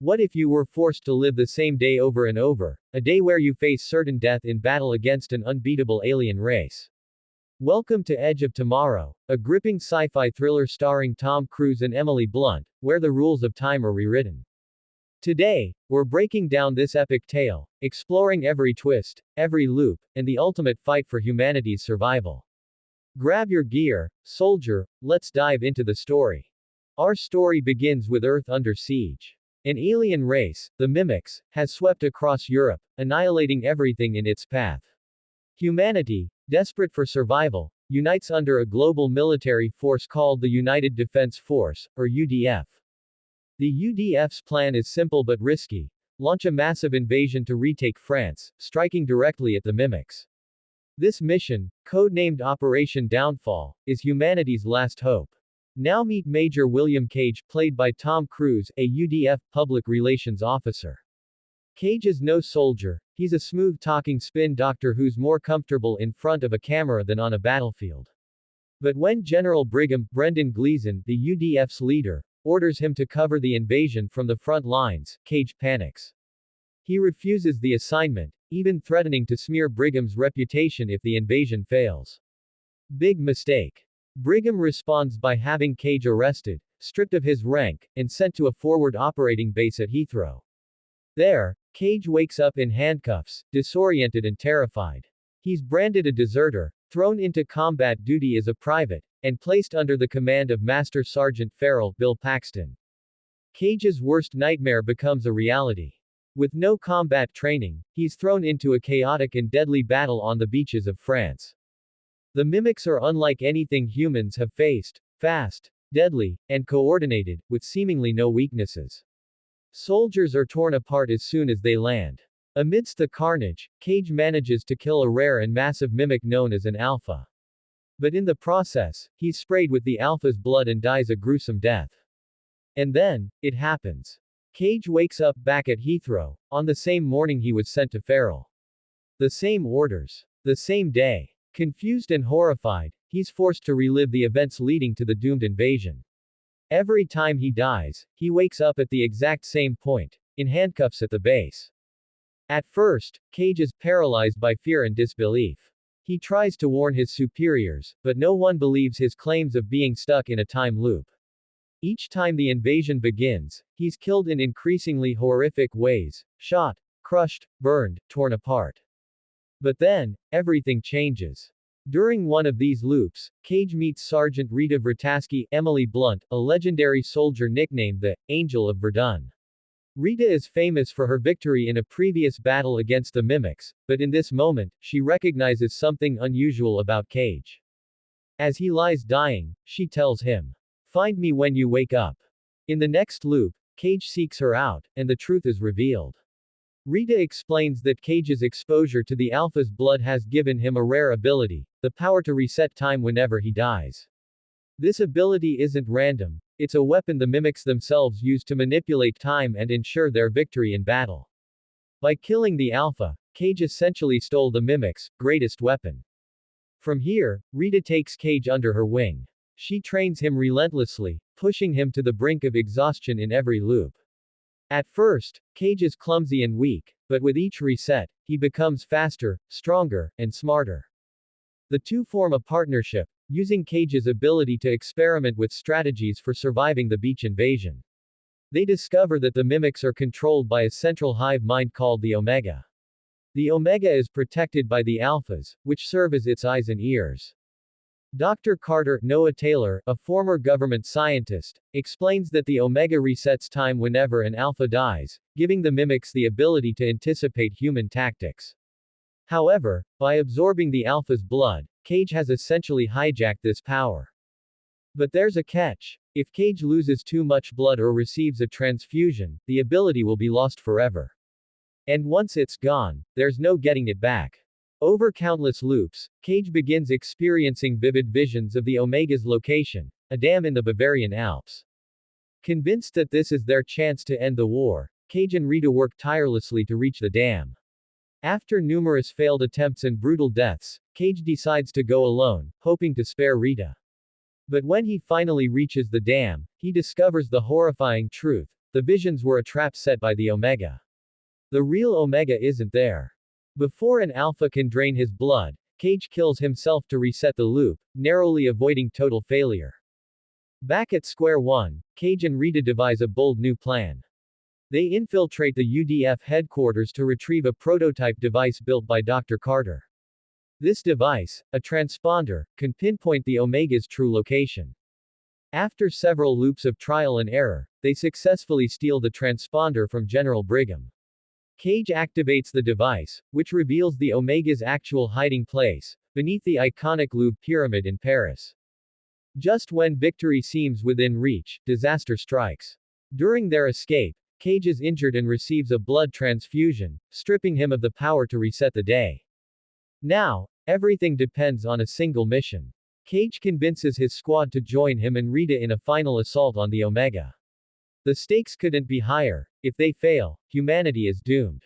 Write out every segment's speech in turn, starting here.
What if you were forced to live the same day over and over, a day where you face certain death in battle against an unbeatable alien race? Welcome to Edge of Tomorrow, a gripping sci-fi thriller starring Tom Cruise and Emily Blunt, where the rules of time are rewritten. Today, we're breaking down this epic tale, exploring every twist, every loop, and the ultimate fight for humanity's survival. Grab your gear, soldier, let's dive into the story. Our story begins with Earth under siege. An alien race, the Mimics, has swept across Europe, annihilating everything in its path. Humanity, desperate for survival, unites under a global military force called the United Defense Force, or UDF. The UDF's plan is simple but risky: launch a massive invasion to retake France, striking directly at the Mimics. This mission, codenamed Operation Downfall, is humanity's last hope. Now meet Major William Cage, played by Tom Cruise, a UDF public relations officer. Cage is no soldier, he's a smooth-talking spin doctor who's more comfortable in front of a camera than on a battlefield. But when General Brigham, Brendan Gleeson, the UDF's leader, orders him to cover the invasion from the front lines, Cage panics. He refuses the assignment, even threatening to smear Brigham's reputation if the invasion fails. Big mistake. Brigham responds by having Cage arrested, stripped of his rank, and sent to a forward operating base at Heathrow. There, Cage wakes up in handcuffs, disoriented and terrified. He's branded a deserter, thrown into combat duty as a private, and placed under the command of Master Sergeant Farrell, Bill Paxton. Cage's worst nightmare becomes a reality. With no combat training, he's thrown into a chaotic and deadly battle on the beaches of France. The Mimics are unlike anything humans have faced: fast, deadly, and coordinated, with seemingly no weaknesses. Soldiers are torn apart as soon as they land. Amidst the carnage, Cage manages to kill a rare and massive Mimic known as an Alpha. But in the process, he's sprayed with the Alpha's blood and dies a gruesome death. And then, it happens. Cage wakes up back at Heathrow, on the same morning he was sent to Farrell. The same orders. The same day. Confused and horrified, he's forced to relive the events leading to the doomed invasion. Every time he dies, he wakes up at the exact same point, in handcuffs at the base. At first, Cage is paralyzed by fear and disbelief. He tries to warn his superiors, but no one believes his claims of being stuck in a time loop. Each time the invasion begins, he's killed in increasingly horrific ways: shot, crushed, burned, torn apart. But then, everything changes. During one of these loops, Cage meets Sergeant Rita Vrataski, Emily Blunt, a legendary soldier nicknamed the Angel of Verdun. Rita is famous for her victory in a previous battle against the Mimics, but in this moment, she recognizes something unusual about Cage. As he lies dying, she tells him, "Find me when you wake up." In the next loop, Cage seeks her out, and the truth is revealed. Rita explains that Cage's exposure to the Alpha's blood has given him a rare ability: the power to reset time whenever he dies. This ability isn't random, it's a weapon the Mimics themselves use to manipulate time and ensure their victory in battle. By killing the Alpha, Cage essentially stole the Mimics' greatest weapon. From here, Rita takes Cage under her wing. She trains him relentlessly, pushing him to the brink of exhaustion in every loop. At first, Cage is clumsy and weak, but with each reset, he becomes faster, stronger, and smarter. The two form a partnership, using Cage's ability to experiment with strategies for surviving the beach invasion. They discover that the Mimics are controlled by a central hive mind called the Omega. The Omega is protected by the Alphas, which serve as its eyes and ears. Dr. Carter, Noah Taylor, a former government scientist, explains that the Omega resets time whenever an Alpha dies, giving the Mimics the ability to anticipate human tactics. However, by absorbing the Alpha's blood, Cage has essentially hijacked this power. But there's a catch. If Cage loses too much blood or receives a transfusion, the ability will be lost forever. And once it's gone, there's no getting it back. Over countless loops, Cage begins experiencing vivid visions of the Omega's location, a dam in the Bavarian Alps. Convinced that this is their chance to end the war, Cage and Rita work tirelessly to reach the dam. After numerous failed attempts and brutal deaths, Cage decides to go alone, hoping to spare Rita. But when he finally reaches the dam, he discovers the horrifying truth: the visions were a trap set by the Omega. The real Omega isn't there. Before an Alpha can drain his blood, Cage kills himself to reset the loop, narrowly avoiding total failure. Back at square one, Cage and Rita devise a bold new plan. They infiltrate the UDF headquarters to retrieve a prototype device built by Dr. Carter. This device, a transponder, can pinpoint the Omega's true location. After several loops of trial and error, they successfully steal the transponder from General Brigham. Cage activates the device, which reveals the Omega's actual hiding place, beneath the iconic Louvre Pyramid in Paris. Just when victory seems within reach, disaster strikes. During their escape, Cage is injured and receives a blood transfusion, stripping him of the power to reset the day. Now, everything depends on a single mission. Cage convinces his squad to join him and Rita in a final assault on the Omega. The stakes couldn't be higher. If they fail, humanity is doomed.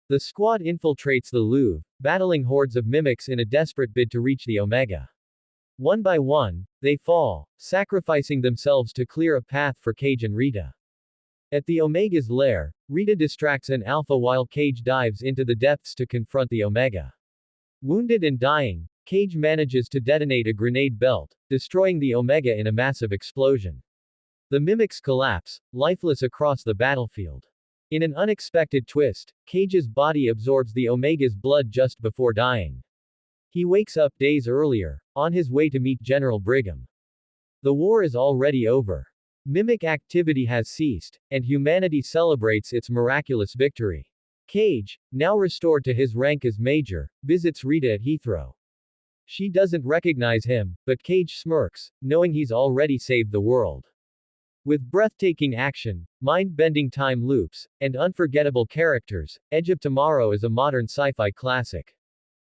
The squad infiltrates the Louvre, battling hordes of mimics in a desperate bid to reach the Omega. One by one, they fall, sacrificing themselves to clear a path for Cage and Rita. At the Omega's lair, Rita distracts an Alpha while Cage dives into the depths to confront the Omega. Wounded and dying, Cage manages to detonate a grenade belt, destroying the Omega in a massive explosion. The mimics collapse, lifeless across the battlefield. In an unexpected twist, Cage's body absorbs the Omega's blood just before dying. He wakes up days earlier, on his way to meet General Brigham. The war is already over. Mimic activity has ceased, and humanity celebrates its miraculous victory. Cage, now restored to his rank as Major, visits Rita at Heathrow. She doesn't recognize him, but Cage smirks, knowing he's already saved the world. With breathtaking action, mind-bending time loops, and unforgettable characters, Edge of Tomorrow is a modern sci-fi classic.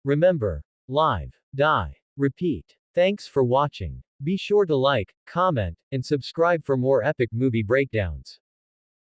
Remember, live, die, repeat. Thanks for watching. Be sure to like, comment, and subscribe for more epic movie breakdowns.